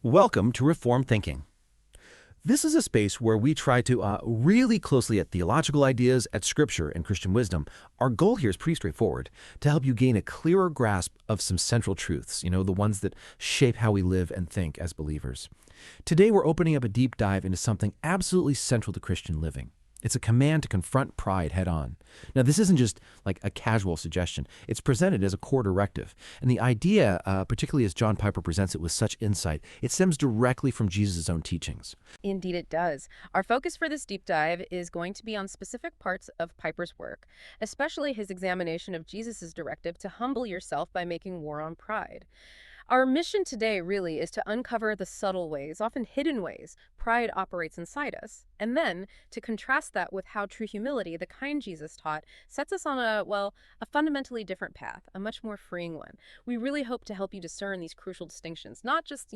Welcome to Reformed Thinking. This is a space where we try to really closely at theological ideas, at scripture and Christian wisdom. Our goal here is pretty straightforward, to help you gain a clearer grasp of some central truths, the ones that shape how we live and think as believers. Today we're opening up a deep dive into something absolutely central to Christian living. It's a command to confront pride head on. Now, this isn't just like a casual suggestion. It's presented as a core directive. And the idea, particularly as John Piper presents it with such insight, it stems directly from Jesus' own teachings. Indeed, it does. Our focus for this deep dive is going to be on specific parts of Piper's work, especially his examination of Jesus' directive to humble yourself by making war on pride. Our mission today really is to uncover the subtle ways, often hidden ways, pride operates inside us, and then to contrast that with how true humility, the kind Jesus taught, sets us on a fundamentally different path, a much more freeing one. We really hope to help you discern these crucial distinctions, not just,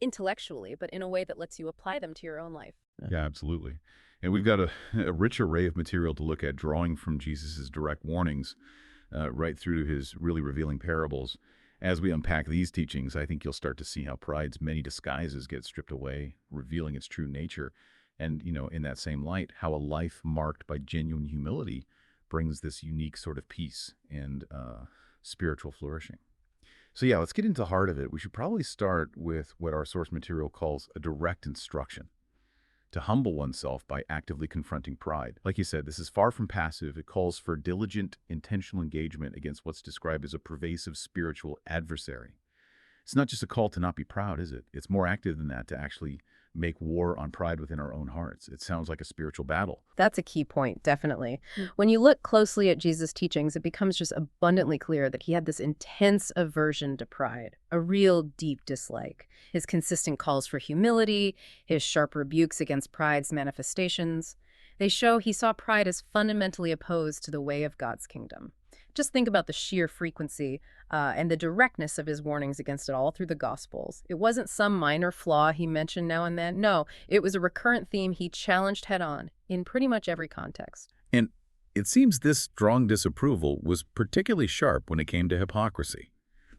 intellectually, but in a way that lets you apply them to your own life. Yeah, absolutely. And we've got a rich array of material to look at, drawing from Jesus's direct warnings right through to his really revealing parables. As we unpack these teachings, I think you'll start to see how pride's many disguises get stripped away, revealing its true nature. And, in that same light, how a life marked by genuine humility brings this unique sort of peace and spiritual flourishing. So yeah, let's get into the heart of it. We should probably start with what our source material calls a direct instruction to humble oneself by actively confronting pride. Like you said, this is far from passive. It calls for diligent, intentional engagement against what's described as a pervasive spiritual adversary. It's not just a call to not be proud, is it? It's more active than that, to actually make war on pride within our own hearts. It sounds like a spiritual battle. That's a key point, definitely. When you look closely at Jesus' teachings, it becomes just abundantly clear that he had this intense aversion to pride, a real deep dislike. His consistent calls for humility, his sharp rebukes against pride's manifestations, they show he saw pride as fundamentally opposed to the way of God's kingdom. Just think about the sheer frequency and the directness of his warnings against it all through the Gospels. It wasn't some minor flaw he mentioned now and then. No, it was a recurrent theme he challenged head on in pretty much every context. And it seems this strong disapproval was particularly sharp when it came to hypocrisy.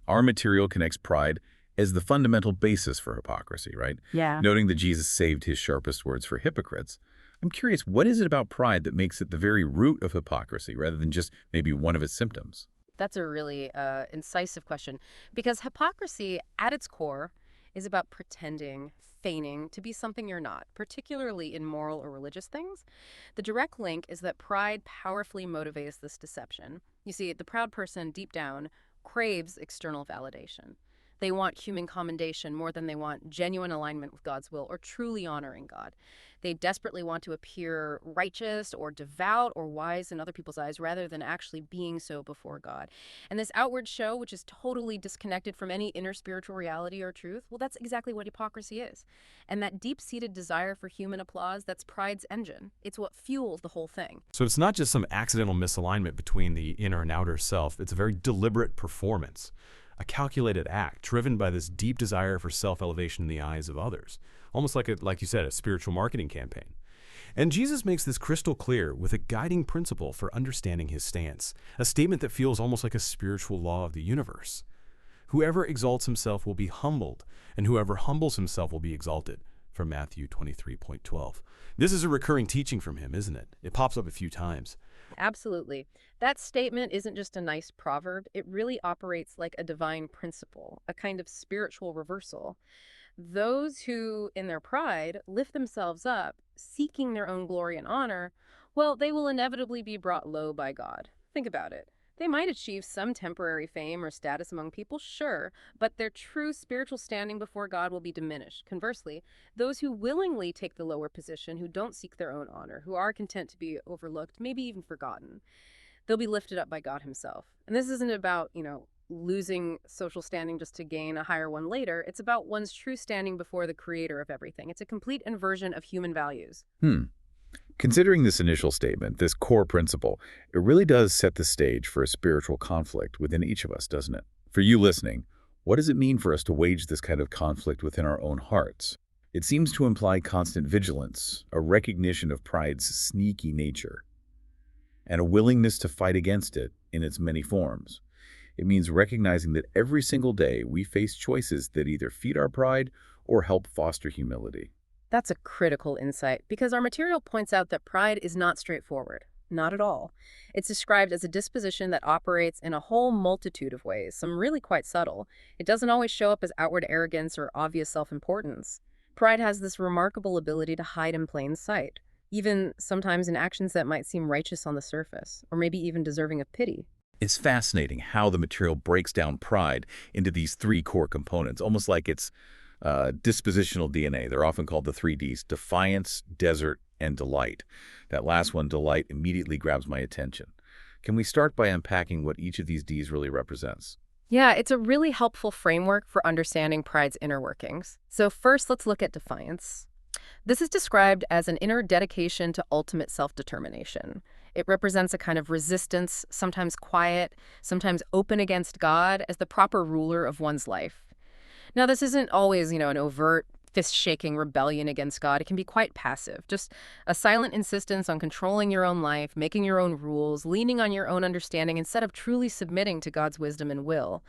Our material connects pride as the fundamental basis for hypocrisy, right? Yeah. Noting that Jesus saved his sharpest words for hypocrites. I'm curious, what is it about pride that makes it the very root of hypocrisy rather than just maybe one of its symptoms? That's a really incisive question, because hypocrisy at its core is about pretending, feigning to be something you're not, particularly in moral or religious things. The direct link is that pride powerfully motivates this deception. You see, the proud person deep down craves external validation. They want human commendation more than they want genuine alignment with God's will or truly honoring God. They desperately want to appear righteous or devout or wise in other people's eyes rather than actually being so before God. And this outward show, which is totally disconnected from any inner spiritual reality or truth, well, that's exactly what hypocrisy is. And that deep-seated desire for human applause, that's pride's engine. It's what fuels the whole thing. So it's not just some accidental misalignment between the inner and outer self. It's a very deliberate performance, a calculated act driven by this deep desire for self-elevation in the eyes of others, almost like you said, a spiritual marketing campaign. And Jesus makes this crystal clear with a guiding principle for understanding his stance, a statement that feels almost like a spiritual law of the universe. Whoever exalts himself will be humbled, and whoever humbles himself will be exalted, from Matthew 23:12. This is a recurring teaching from him, isn't it? It pops up a few times. Absolutely. That statement isn't just a nice proverb. It really operates like a divine principle, a kind of spiritual reversal. Those who, in their pride, lift themselves up, seeking their own glory and honor, well, they will inevitably be brought low by God. Think about it. They might achieve some temporary fame or status among people, sure, but their true spiritual standing before God will be diminished. Conversely, those who willingly take the lower position, who don't seek their own honor, who are content to be overlooked, maybe even forgotten, they'll be lifted up by God himself. And this isn't about, losing social standing just to gain a higher one later. It's about one's true standing before the creator of everything. It's a complete inversion of human values. Considering this initial statement, this core principle, it really does set the stage for a spiritual conflict within each of us, doesn't it? For you listening, what does it mean for us to wage this kind of conflict within our own hearts? It seems to imply constant vigilance, a recognition of pride's sneaky nature, and a willingness to fight against it in its many forms. It means recognizing that every single day we face choices that either feed our pride or help foster humility. That's a critical insight because our material points out that pride is not straightforward. Not at all. It's described as a disposition that operates in a whole multitude of ways, some really quite subtle. It doesn't always show up as outward arrogance or obvious self-importance. Pride has this remarkable ability to hide in plain sight, even sometimes in actions that might seem righteous on the surface, or maybe even deserving of pity. It's fascinating how the material breaks down pride into these three core components, almost like it's dispositional DNA. They're often called the 3Ds: defiance, desert, and delight. That last one, delight, immediately grabs my attention. Can we start by unpacking what each of these Ds really represents? Yeah, it's a really helpful framework for understanding pride's inner workings. So first, let's look at defiance. This is described as an inner dedication to ultimate self-determination. It represents a kind of resistance, sometimes quiet, sometimes open against God as the proper ruler of one's life. Now, this isn't always, an overt, fist-shaking rebellion against God. It can be quite passive, just a silent insistence on controlling your own life, making your own rules, leaning on your own understanding instead of truly submitting to God's wisdom and will.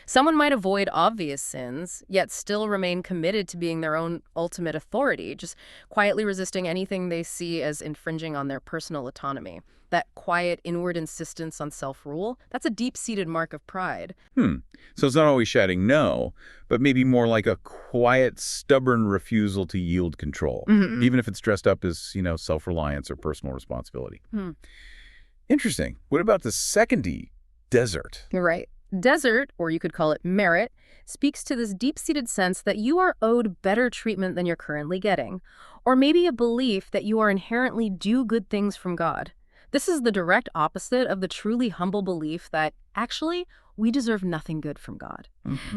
Someone might avoid obvious sins, yet still remain committed to being their own ultimate authority, just quietly resisting anything they see as infringing on their personal autonomy. That quiet inward insistence on self-rule, that's a deep-seated mark of pride. So it's not always shouting no, but maybe more like a quiet, stubborn refusal to yield control, even if it's dressed up as, self-reliance or personal responsibility. Interesting. What about the second D, desert? You're right. Desert, or you could call it merit, speaks to this deep-seated sense that you are owed better treatment than you're currently getting, or maybe a belief that you are inherently due good things from God. This is the direct opposite of the truly humble belief that, actually, we deserve nothing good from God.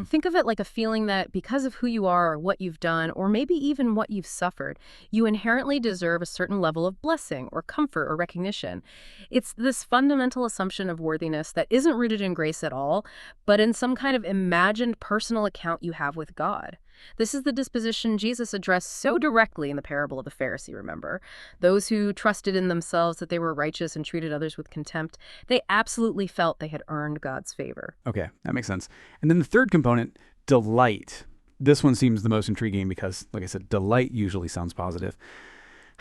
Think of it like a feeling that because of who you are or what you've done, or maybe even what you've suffered, you inherently deserve a certain level of blessing or comfort or recognition. It's this fundamental assumption of worthiness that isn't rooted in grace at all, but in some kind of imagined personal account you have with God. This is the disposition Jesus addressed so directly in the parable of the Pharisee, remember? Those who trusted in themselves that they were righteous and treated others with contempt, they absolutely felt they had earned God's favor. Okay, that makes sense. And then the third component, delight. This one seems the most intriguing because, like I said, delight usually sounds positive.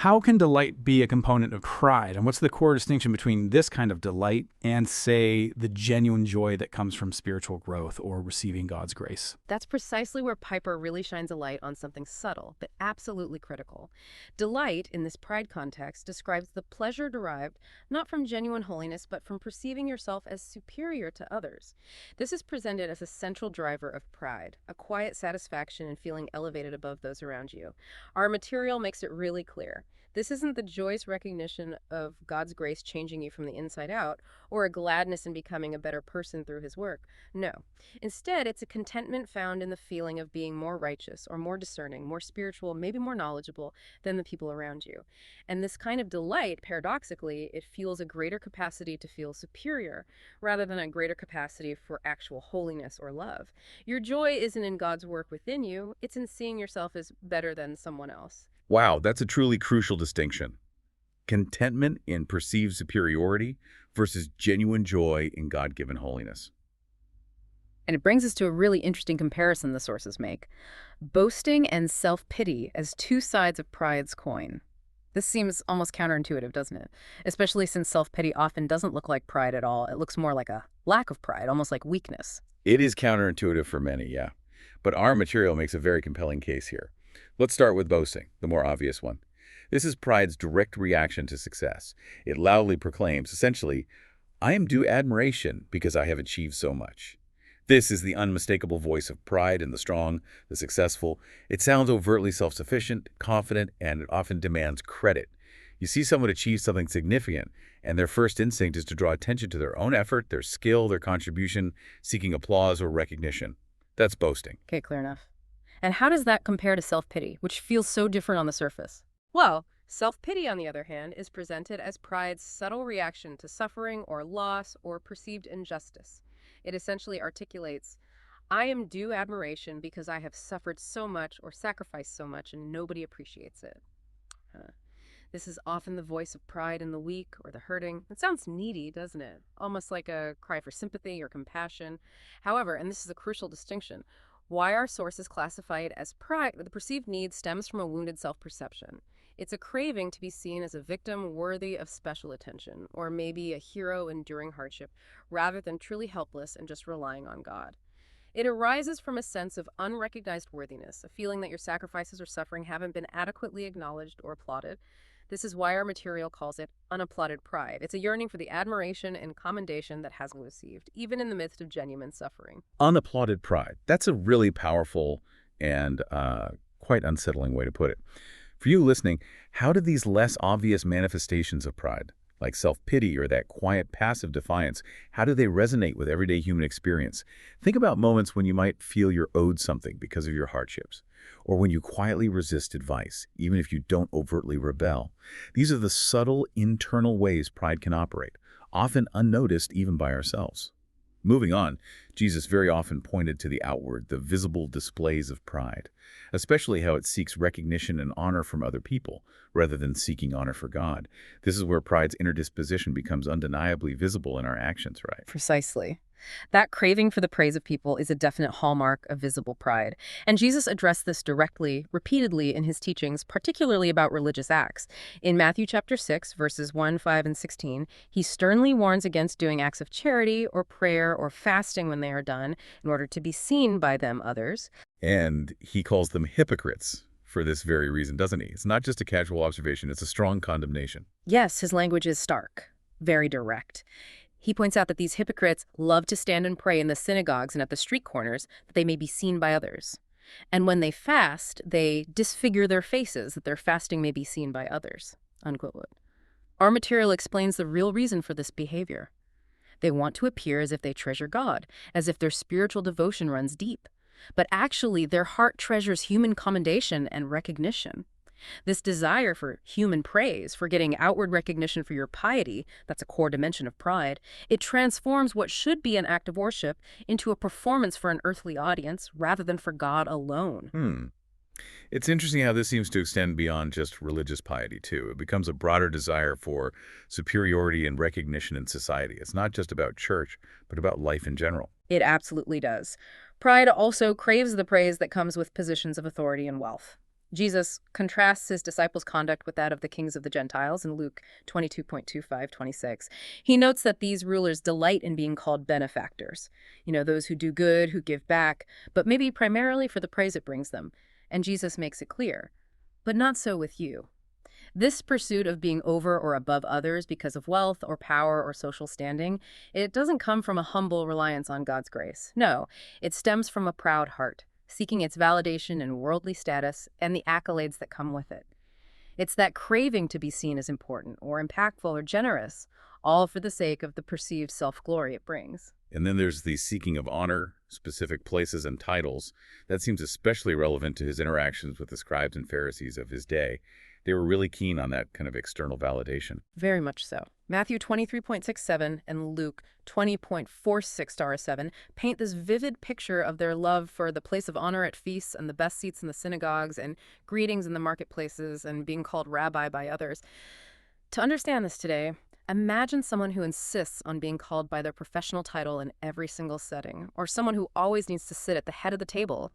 How can delight be a component of pride? And what's the core distinction between this kind of delight and, say, the genuine joy that comes from spiritual growth or receiving God's grace? That's precisely where Piper really shines a light on something subtle, but absolutely critical. Delight, in this pride context, describes the pleasure derived not from genuine holiness, but from perceiving yourself as superior to others. This is presented as a central driver of pride, a quiet satisfaction in feeling elevated above those around you. Our material makes it really clear. This isn't the joyous recognition of God's grace changing you from the inside out, or a gladness in becoming a better person through his work. No. Instead, it's a contentment found in the feeling of being more righteous or more discerning, more spiritual, maybe more knowledgeable than the people around you. And this kind of delight, paradoxically, it fuels a greater capacity to feel superior, rather than a greater capacity for actual holiness or love. Your joy isn't in God's work within you, it's in seeing yourself as better than someone else. Wow, that's a truly crucial distinction. Contentment in perceived superiority versus genuine joy in God-given holiness. And it brings us to a really interesting comparison the sources make. Boasting and self-pity as two sides of pride's coin. This seems almost counterintuitive, doesn't it? Especially since self-pity often doesn't look like pride at all. It looks more like a lack of pride, almost like weakness. It is counterintuitive for many, yeah. But our material makes a very compelling case here. Let's start with boasting, the more obvious one. This is pride's direct reaction to success. It loudly proclaims, essentially, I am due admiration because I have achieved so much. This is the unmistakable voice of pride in the strong, the successful. It sounds overtly self-sufficient, confident, and it often demands credit. You see someone achieve something significant, and their first instinct is to draw attention to their own effort, their skill, their contribution, seeking applause or recognition. That's boasting. Okay, clear enough. And how does that compare to self-pity, which feels so different on the surface? Well, self-pity, on the other hand, is presented as pride's subtle reaction to suffering or loss or perceived injustice. It essentially articulates, I am due admiration because I have suffered so much or sacrificed so much and nobody appreciates it. This is often the voice of pride in the weak or the hurting. It sounds needy, doesn't it? Almost like a cry for sympathy or compassion. However, and this is a crucial distinction, Why our sources classify it as pride, the perceived need stems from a wounded self-perception. It's a craving to be seen as a victim worthy of special attention, or maybe a hero enduring hardship, rather than truly helpless and just relying on God. It arises from a sense of unrecognized worthiness, a feeling that your sacrifices or suffering haven't been adequately acknowledged or applauded. This is why our material calls it unapplauded pride. It's a yearning for the admiration and commendation that hasn't been received, even in the midst of genuine suffering. Unapplauded pride. That's a really powerful and quite unsettling way to put it. For you listening, how do these less obvious manifestations of pride, like self-pity or that quiet passive defiance, how do they resonate with everyday human experience? Think about moments when you might feel you're owed something because of your hardships, or when you quietly resist advice, even if you don't overtly rebel. These are the subtle internal ways pride can operate, often unnoticed even by ourselves. Moving on, Jesus very often pointed to the outward, the visible displays of pride, especially how it seeks recognition and honor from other people, rather than seeking honor for God. This is where pride's inner disposition becomes undeniably visible in our actions, right? Precisely. That craving for the praise of people is a definite hallmark of visible pride. And Jesus addressed this directly, repeatedly in his teachings, particularly about religious acts. In Matthew chapter 6, verses 1, 5, and 16, he sternly warns against doing acts of charity or prayer or fasting when they are done in order to be seen by them others. And he calls them hypocrites for this very reason, doesn't he? It's not just a casual observation, it's a strong condemnation. Yes, his language is stark, very direct. He points out that these hypocrites love to stand and pray in the synagogues and at the street corners that they may be seen by others. And when they fast, they disfigure their faces that their fasting may be seen by others. Unquote. Our material explains the real reason for this behavior. They want to appear as if they treasure God, as if their spiritual devotion runs deep. But actually, their heart treasures human commendation and recognition. This desire for human praise, for getting outward recognition for your piety, that's a core dimension of pride, it transforms what should be an act of worship into a performance for an earthly audience rather than for God alone. It's interesting how this seems to extend beyond just religious piety, too. It becomes a broader desire for superiority and recognition in society. It's not just about church, but about life in general. It absolutely does. Pride also craves the praise that comes with positions of authority and wealth. Jesus contrasts his disciples' conduct with that of the kings of the Gentiles in Luke 22:25-26. He notes that these rulers delight in being called benefactors, those who do good, who give back, but maybe primarily for the praise it brings them. And Jesus makes it clear, but not so with you. This pursuit of being over or above others because of wealth or power or social standing, it doesn't come from a humble reliance on God's grace. No, it stems from a proud heart, seeking its validation in worldly status and the accolades that come with it. It's that craving to be seen as important or impactful or generous, all for the sake of the perceived self-glory it brings. And then there's the seeking of honor, specific places and titles. That seems especially relevant to his interactions with the scribes and Pharisees of his day. They were really keen on that kind of external validation. Very much so. Matthew 23:67 and Luke 20.46-7 paint this vivid picture of their love for the place of honor at feasts and the best seats in the synagogues and greetings in the marketplaces and being called rabbi by others. To understand this today, imagine someone who insists on being called by their professional title in every single setting, or someone who always needs to sit at the head of the table.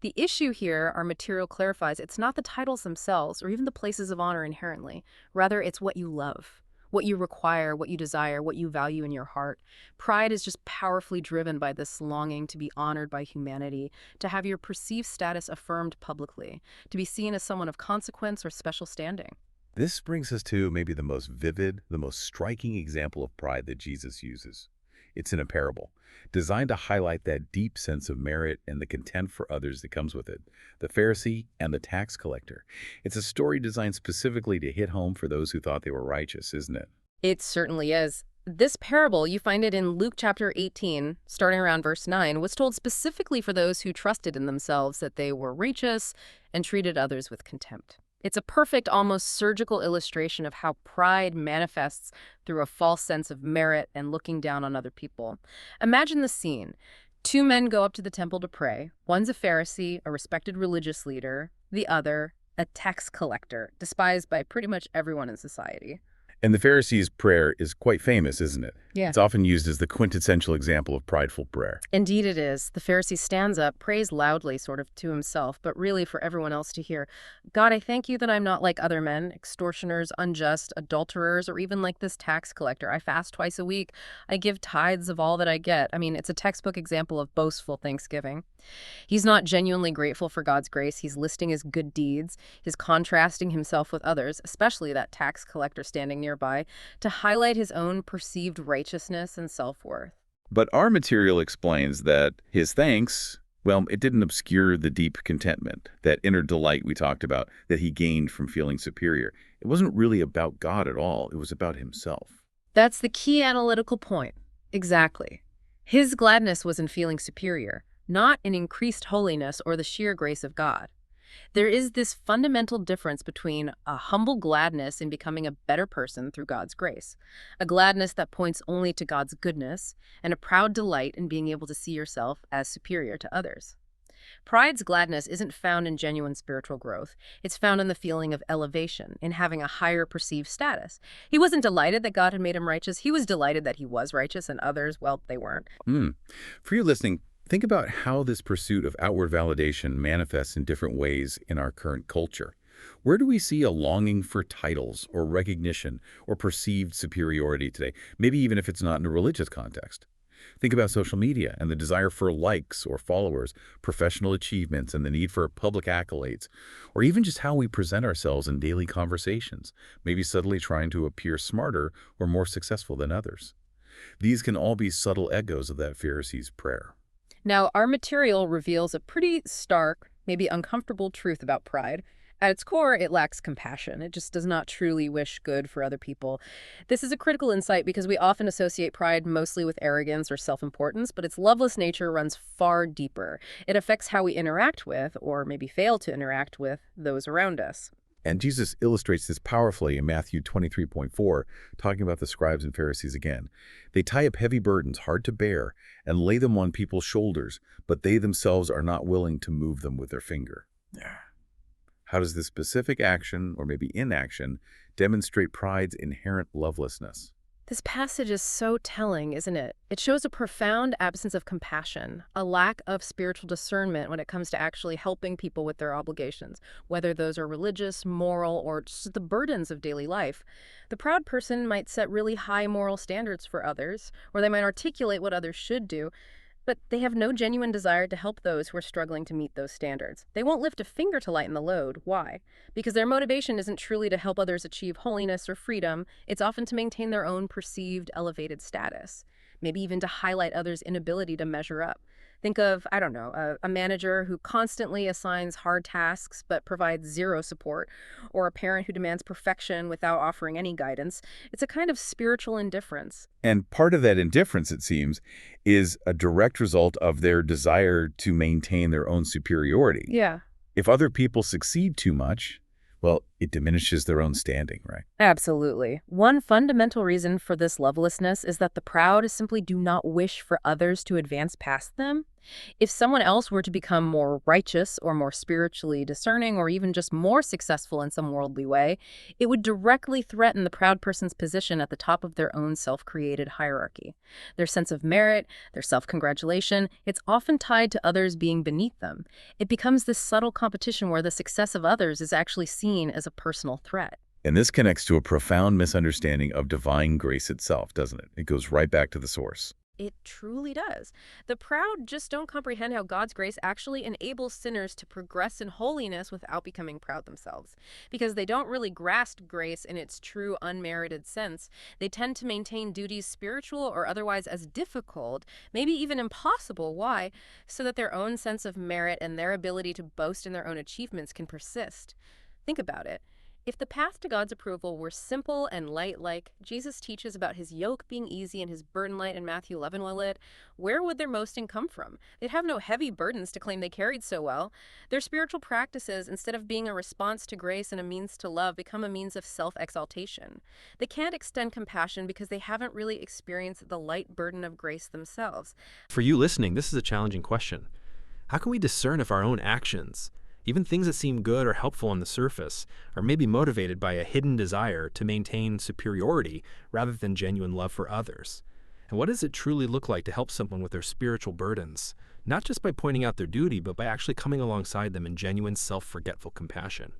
The issue here, our material clarifies, it's not the titles themselves or even the places of honor inherently. Rather, it's what you love, what you require, what you desire, what you value in your heart. Pride is just powerfully driven by this longing to be honored by humanity, to have your perceived status affirmed publicly, to be seen as someone of consequence or special standing. This brings us to maybe the most vivid, the most striking example of pride that Jesus uses. It's in a parable, designed to highlight that deep sense of merit and the contempt for others that comes with it. The Pharisee and the tax collector. It's a story designed specifically to hit home for those who thought they were righteous, isn't it? It certainly is. This parable, you find it in Luke chapter 18, starting around verse 9, was told specifically for those who trusted in themselves that they were righteous and treated others with contempt. It's a perfect, almost surgical illustration of how pride manifests through a false sense of merit and looking down on other people. Imagine the scene. Two men go up to the temple to pray. One's a Pharisee, a respected religious leader. The other, a tax collector, despised by pretty much everyone in society. And the Pharisees' prayer is quite famous, isn't it? Yeah. It's often used as the quintessential example of prideful prayer. Indeed it is. The Pharisee stands up, prays loudly, sort of to himself, but really for everyone else to hear. God, I thank you that I'm not like other men, extortioners, unjust, adulterers, or even like this tax collector. I fast twice a week. I give tithes of all that I get. I mean, it's a textbook example of boastful thanksgiving. He's not genuinely grateful for God's grace. He's listing his good deeds. He's contrasting himself with others, especially that tax collector standing nearby, to highlight his own perceived righteousness and self-worth. But our material explains that his thanks, well, it didn't obscure the deep contentment, that inner delight we talked about, that he gained from feeling superior. It wasn't really about God at all. It was about himself. That's the key analytical point. Exactly. His gladness was in feeling superior, not in increased holiness or the sheer grace of God. There is this fundamental difference between a humble gladness in becoming a better person through God's grace, a gladness that points only to God's goodness, and a proud delight in being able to see yourself as superior to others. Pride's gladness isn't found in genuine spiritual growth. It's found in the feeling of elevation, in having a higher perceived status. He wasn't delighted that God had made him righteous. He was delighted that he was righteous and others, well, they weren't. For you listening, think about how this pursuit of outward validation manifests in different ways in our current culture. Where do we see a longing for titles or recognition or perceived superiority today, maybe even if it's not in a religious context? Think about social media and the desire for likes or followers, professional achievements and the need for public accolades, or even just how we present ourselves in daily conversations, maybe subtly trying to appear smarter or more successful than others. These can all be subtle echoes of that Pharisee's prayer. Now, our material reveals a pretty stark, maybe uncomfortable truth about pride. At its core, it lacks compassion. It just does not truly wish good for other people. This is a critical insight because we often associate pride mostly with arrogance or self-importance, but its loveless nature runs far deeper. It affects how we interact with, or maybe fail to interact with, those around us. And Jesus illustrates this powerfully in Matthew 23:4, talking about the scribes and Pharisees again. They tie up heavy burdens, hard to bear, and lay them on people's shoulders, but they themselves are not willing to move them with their finger. How does this specific action, or maybe inaction, demonstrate pride's inherent lovelessness? This passage is so telling, isn't it? It shows a profound absence of compassion, a lack of spiritual discernment when it comes to actually helping people with their obligations, whether those are religious, moral, or just the burdens of daily life. The proud person might set really high moral standards for others, or they might articulate what others should do, but they have no genuine desire to help those who are struggling to meet those standards. They won't lift a finger to lighten the load. Why? Because their motivation isn't truly to help others achieve holiness or freedom. It's often to maintain their own perceived elevated status, maybe even to highlight others' inability to measure up. Think of, I don't know, a manager who constantly assigns hard tasks but provides zero support, or a parent who demands perfection without offering any guidance. It's a kind of spiritual indifference. And part of that indifference, it seems, is a direct result of their desire to maintain their own superiority. Yeah. If other people succeed too much, well, it diminishes their own standing, right? Absolutely. One fundamental reason for this lovelessness is that the proud simply do not wish for others to advance past them. If someone else were to become more righteous or more spiritually discerning or even just more successful in some worldly way, it would directly threaten the proud person's position at the top of their own self-created hierarchy. Their sense of merit, their self-congratulation, it's often tied to others being beneath them. It becomes this subtle competition where the success of others is actually seen as a personal threat. And this connects to a profound misunderstanding of divine grace itself, doesn't it? It goes right back to the source. It truly does. The proud just don't comprehend how God's grace actually enables sinners to progress in holiness without becoming proud themselves. Because they don't really grasp grace in its true unmerited sense, they tend to maintain duties spiritual or otherwise as difficult, maybe even impossible. Why? So that their own sense of merit and their ability to boast in their own achievements can persist. Think about it. If the path to God's approval were simple and light like Jesus teaches about his yoke being easy and his burden light in Matthew 11, where would their boasting come from? They'd have no heavy burdens to claim they carried so well. Their spiritual practices, instead of being a response to grace and a means to love, become a means of self-exaltation. They can't extend compassion because they haven't really experienced the light burden of grace themselves. For you listening, this is a challenging question. How can we discern if our own actions, Even things that seem good or helpful on the surface are maybe motivated by a hidden desire to maintain superiority rather than genuine love for others. And what does it truly look like to help someone with their spiritual burdens? Not just by pointing out their duty, but by actually coming alongside them in genuine self-forgetful compassion.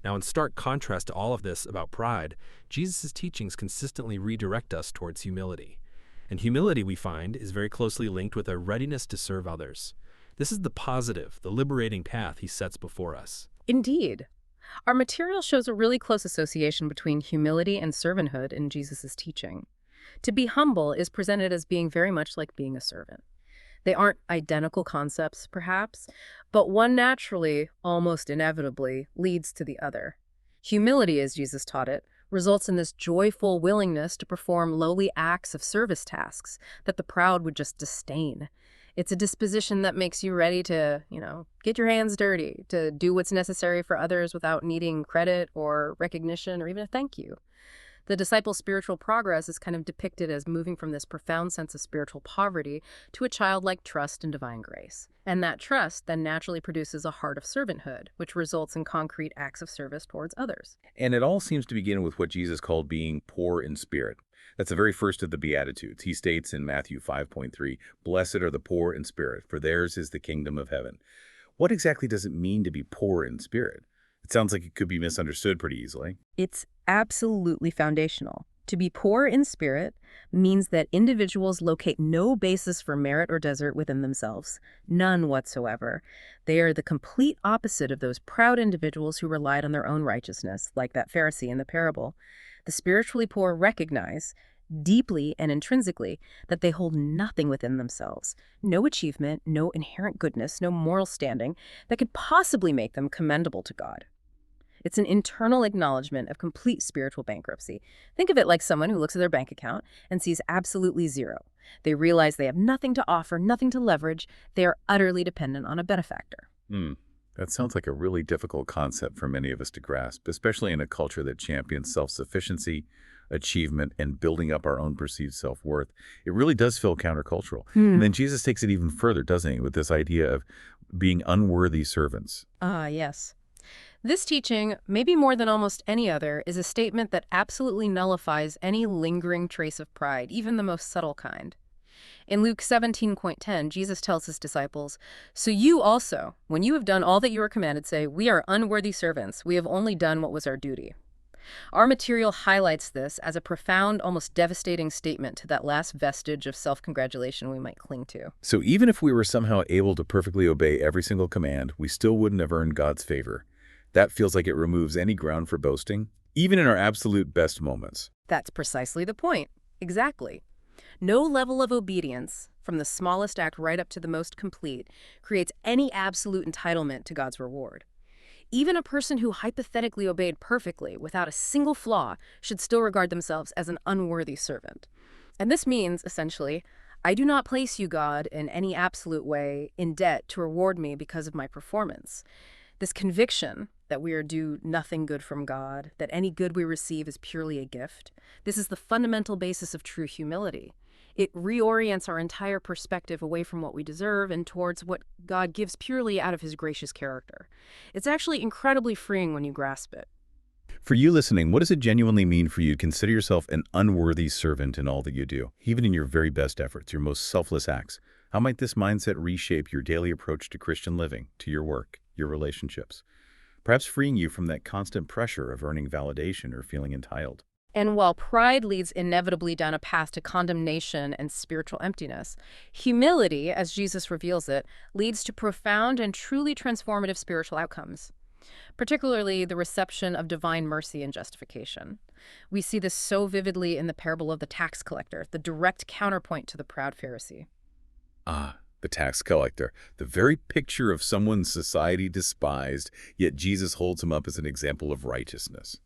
Now, in stark contrast to all of this about pride, Jesus' teachings consistently redirect us towards humility. And humility, we find, is very closely linked with a readiness to serve others. This is the positive, the liberating path he sets before us. Indeed. Our material shows a really close association between humility and servanthood in Jesus' teaching. To be humble is presented as being very much like being a servant. They aren't identical concepts, perhaps, but one naturally, almost inevitably, leads to the other. Humility, as Jesus taught it, results in this joyful willingness to perform lowly acts of service tasks that the proud would just disdain. It's a disposition that makes you ready to, get your hands dirty, to do what's necessary for others without needing credit or recognition or even a thank you. The disciple's spiritual progress is kind of depicted as moving from this profound sense of spiritual poverty to a childlike trust in divine grace. And that trust then naturally produces a heart of servanthood, which results in concrete acts of service towards others. And it all seems to begin with what Jesus called being poor in spirit. That's the very first of the Beatitudes. He states in Matthew 5:3, "Blessed are the poor in spirit, for theirs is the kingdom of heaven." What exactly does it mean to be poor in spirit? It sounds like it could be misunderstood pretty easily. It's absolutely foundational. To be poor in spirit means that individuals locate no basis for merit or desert within themselves, none whatsoever. They are the complete opposite of those proud individuals who relied on their own righteousness, like that Pharisee in the parable. The spiritually poor recognize, deeply and intrinsically, that they hold nothing within themselves, no achievement, no inherent goodness, no moral standing that could possibly make them commendable to God. It's an internal acknowledgement of complete spiritual bankruptcy. Think of it like someone who looks at their bank account and sees absolutely zero. They realize they have nothing to offer, nothing to leverage. They are utterly dependent on a benefactor. That sounds like a really difficult concept for many of us to grasp, especially in a culture that champions self-sufficiency, achievement, and building up our own perceived self-worth. It really does feel countercultural. And then Jesus takes it even further, doesn't he, with this idea of being unworthy servants. Yes. This teaching, maybe more than almost any other, is a statement that absolutely nullifies any lingering trace of pride, even the most subtle kind. In Luke 17:10, Jesus tells his disciples, "So you also, when you have done all that you are commanded, say, 'We are unworthy servants. We have only done what was our duty.'" Our material highlights this as a profound, almost devastating statement to that last vestige of self-congratulation we might cling to. So even if we were somehow able to perfectly obey every single command, we still wouldn't have earned God's favor. That feels like it removes any ground for boasting, even in our absolute best moments. That's precisely the point. Exactly. No level of obedience, from the smallest act right up to the most complete, creates any absolute entitlement to God's reward. Even a person who hypothetically obeyed perfectly, without a single flaw, should still regard themselves as an unworthy servant. And this means, essentially, I do not place you, God, in any absolute way in debt to reward me because of my performance. This conviction that we are due nothing good from God, that any good we receive is purely a gift, this is the fundamental basis of true humility. It reorients our entire perspective away from what we deserve and towards what God gives purely out of his gracious character. It's actually incredibly freeing when you grasp it. For you listening, what does it genuinely mean for you to consider yourself an unworthy servant in all that you do, even in your very best efforts, your most selfless acts? How might this mindset reshape your daily approach to Christian living, to your work, your relationships? Perhaps freeing you from that constant pressure of earning validation or feeling entitled. And while pride leads inevitably down a path to condemnation and spiritual emptiness, humility, as Jesus reveals it, leads to profound and truly transformative spiritual outcomes, particularly the reception of divine mercy and justification. We see this so vividly in the parable of the tax collector, the direct counterpoint to the proud Pharisee. The tax collector, the very picture of someone society despised, yet Jesus holds him up as an example of righteousness.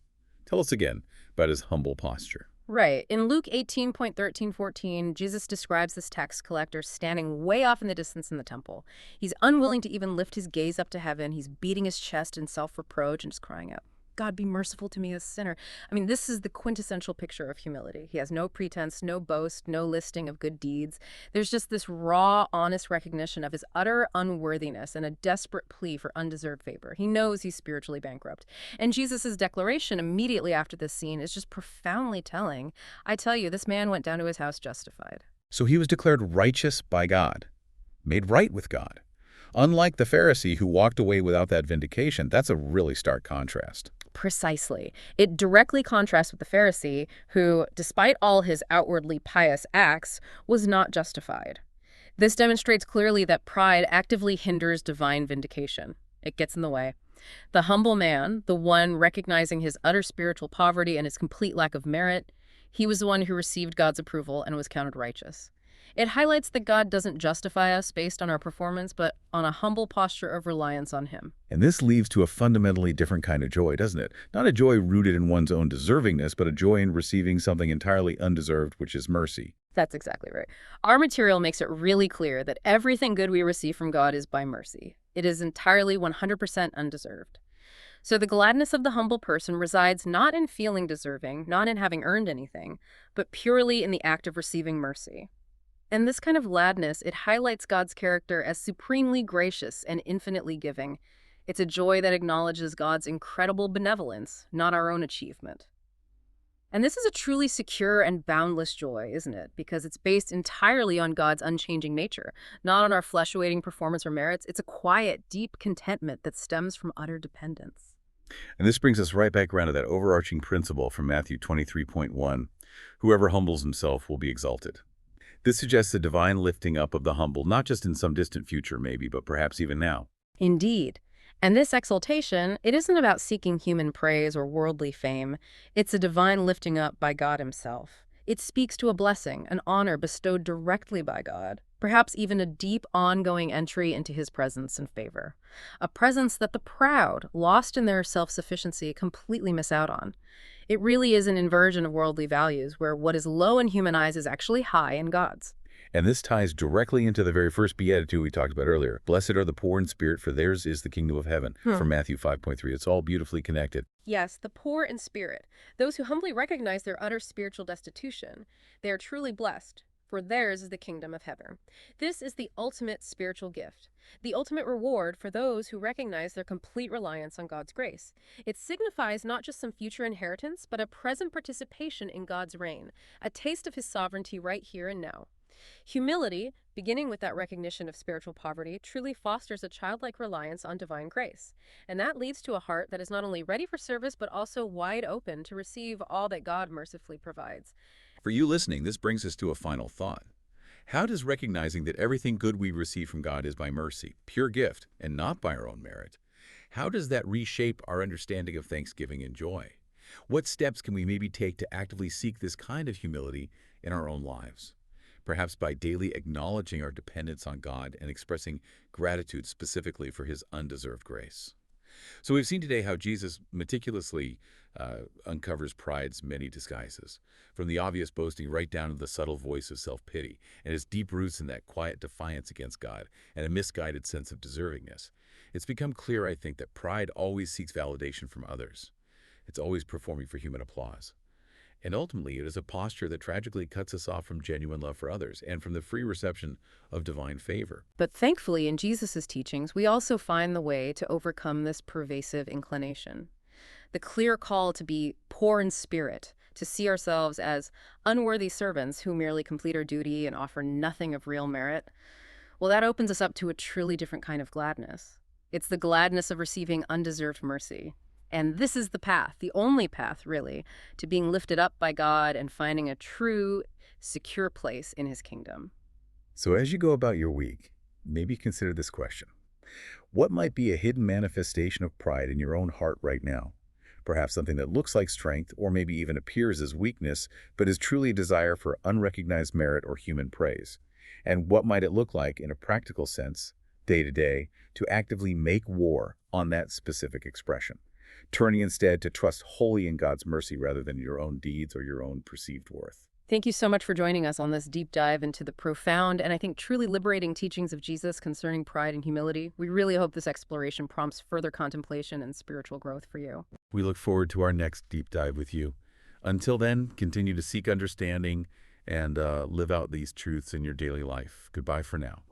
Tell us again about his humble posture. Right. In Luke 18:13-14, Jesus describes this tax collector standing way off in the distance in the temple. He's unwilling to even lift his gaze up to heaven. He's beating his chest in self-reproach and just crying out, God, be merciful to me, a sinner. I mean, this is the quintessential picture of humility. He has no pretense, no boast, no listing of good deeds. There's just this raw, honest recognition of his utter unworthiness and a desperate plea for undeserved favor. He knows he's spiritually bankrupt. And Jesus' declaration immediately after this scene is just profoundly telling. I tell you, this man went down to his house justified. So he was declared righteous by God, made right with God. Unlike the Pharisee who walked away without that vindication, that's a really stark contrast. Precisely. It directly contrasts with the Pharisee who, despite all his outwardly pious acts, was not justified. This demonstrates clearly that pride actively hinders divine vindication. It gets in the way. The humble man, the one recognizing his utter spiritual poverty and his complete lack of merit, he was the one who received God's approval and was counted righteous. It highlights that God doesn't justify us based on our performance, but on a humble posture of reliance on him. And this leads to a fundamentally different kind of joy, doesn't it? Not a joy rooted in one's own deservingness, but a joy in receiving something entirely undeserved, which is mercy. That's exactly right. Our material makes it really clear that everything good we receive from God is by mercy. It is entirely 100% undeserved. So the gladness of the humble person resides not in feeling deserving, not in having earned anything, but purely in the act of receiving mercy. And this kind of gladness, it highlights God's character as supremely gracious and infinitely giving. It's a joy that acknowledges God's incredible benevolence, not our own achievement. And this is a truly secure and boundless joy, isn't it? Because it's based entirely on God's unchanging nature, not on our flesh-awaiting performance or merits. It's a quiet, deep contentment that stems from utter dependence. And this brings us right back around to that overarching principle from Matthew 23.1, whoever humbles himself will be exalted. This suggests a divine lifting up of the humble, not just in some distant future maybe, but perhaps even now. Indeed. And this exaltation, it isn't about seeking human praise or worldly fame. It's a divine lifting up by God himself. It speaks to a blessing, an honor bestowed directly by God, perhaps even a deep, ongoing entry into his presence and favor. A presence that the proud, lost in their self-sufficiency, completely miss out on. It really is an inversion of worldly values, where what is low in human eyes is actually high in God's. And this ties directly into the very first beatitude we talked about earlier. Blessed are the poor in spirit, for theirs is the kingdom of heaven, from Matthew 5.3. It's all beautifully connected. Yes, the poor in spirit, those who humbly recognize their utter spiritual destitution. They are truly blessed, for theirs is the kingdom of heaven. This is the ultimate spiritual gift, the ultimate reward for those who recognize their complete reliance on God's grace. It signifies not just some future inheritance, but a present participation in God's reign, a taste of his sovereignty right here and now. Humility, beginning with that recognition of spiritual poverty, truly fosters a childlike reliance on divine grace. And that leads to a heart that is not only ready for service, but also wide open to receive all that God mercifully provides. For you listening, this brings us to a final thought. How does recognizing that everything good we receive from God is by mercy, pure gift, and not by our own merit, how does that reshape our understanding of thanksgiving and joy? What steps can we maybe take to actively seek this kind of humility in our own lives? Perhaps by daily acknowledging our dependence on God and expressing gratitude specifically for his undeserved grace. So we've seen today how Jesus meticulously uncovers pride's many disguises, from the obvious boasting right down to the subtle voice of self-pity, and its deep roots in that quiet defiance against God and a misguided sense of deservingness. It's become clear, I think, that pride always seeks validation from others. It's always performing for human applause. And ultimately, it is a posture that tragically cuts us off from genuine love for others and from the free reception of divine favor. But thankfully, in Jesus' teachings, we also find the way to overcome this pervasive inclination. The clear call to be poor in spirit, to see ourselves as unworthy servants who merely complete our duty and offer nothing of real merit, well, that opens us up to a truly different kind of gladness. It's the gladness of receiving undeserved mercy. And this is the path, the only path, really, to being lifted up by God and finding a true, secure place in his kingdom. So as you go about your week, maybe consider this question. What might be a hidden manifestation of pride in your own heart right now? Perhaps something that looks like strength or maybe even appears as weakness, but is truly a desire for unrecognized merit or human praise. And what might it look like in a practical sense, day to day, to actively make war on that specific expression, turning instead to trust wholly in God's mercy rather than your own deeds or your own perceived worth? Thank you so much for joining us on this deep dive into the profound and I think truly liberating teachings of Jesus concerning pride and humility. We really hope this exploration prompts further contemplation and spiritual growth for you. We look forward to our next deep dive with you. Until then, continue to seek understanding and live out these truths in your daily life. Goodbye for now.